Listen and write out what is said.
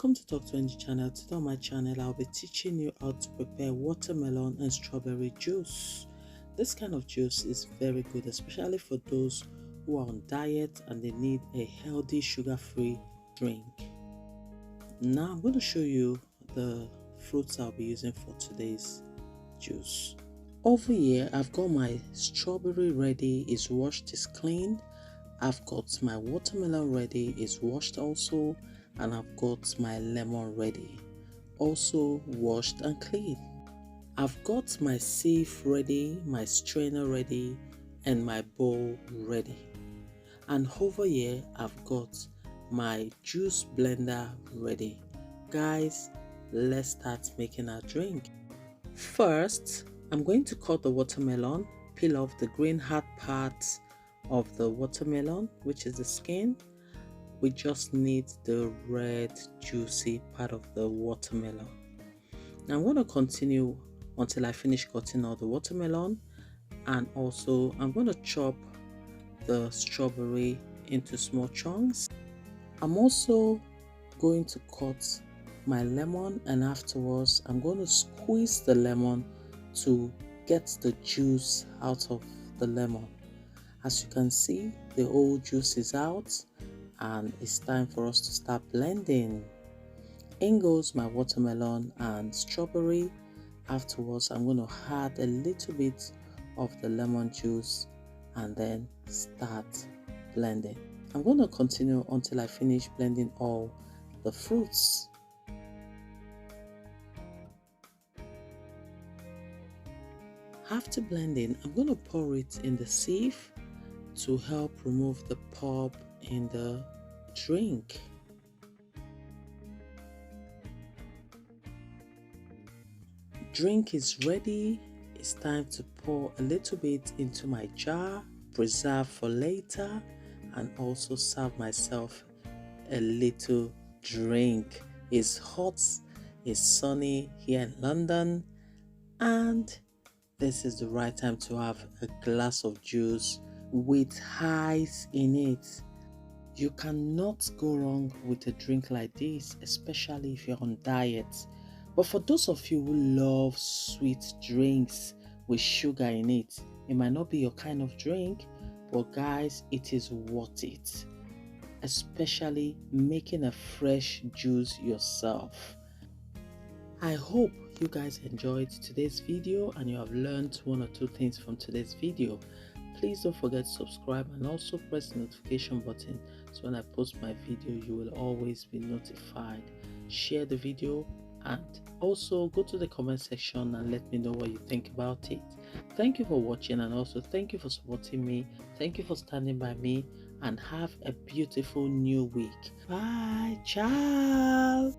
Welcome to Talk 20 channel. Today on my channel I'll be teaching you how to prepare watermelon and strawberry juice. This kind of juice is very good, especially for those who are on diet and they need a healthy sugar-free drink. Now I'm going to show you the fruits I'll be using for today's juice. Over here I've got my strawberry ready, is washed, is clean. I've got my watermelon ready, is washed also, and I've got my lemon ready, also washed and clean. I've got my sieve ready, my strainer ready, and my bowl ready. And over here I've got my juice blender ready. Guys, let's start making our drink. First, I'm going to cut the watermelon, peel off the green hard part of the watermelon, which is the skin. We just need the red juicy part of the watermelon. Now I'm going to continue until I finish cutting all the watermelon, and also I'm going to chop the strawberry into small chunks. I'm also going to cut my lemon, and afterwards I'm going to squeeze the lemon to get the juice out of the lemon. As you can see, the whole juice is out and it's time for us to start blending. In goes my watermelon and strawberry. Afterwards, I'm going to add a little bit of the lemon juice and then start blending. I'm going to continue until I finish blending all the fruits. After blending, I'm going to pour it in the sieve to help remove the pulp in the drink. Drink is ready. It's time to pour a little bit into my jar, preserve for later, and also serve myself a little drink. It's hot, it's sunny here in London, and this is the right time to have a glass of juice with ice in it. You cannot go wrong with a drink like this, especially if you're on diet. But for those of you who love sweet drinks with sugar in it, it might not be your kind of drink, but guys, it is worth it, especially making a fresh juice yourself. I hope you guys enjoyed today's video and you have learned one or two things from today's video. Please don't forget to subscribe and also press the notification button so when I post my video you will always be notified. Share the video and also go to the comment section and let me know what you think about it. Thank you for watching, and also thank you for supporting me. Thank you for standing by me, and have a beautiful new week. Bye. Ciao.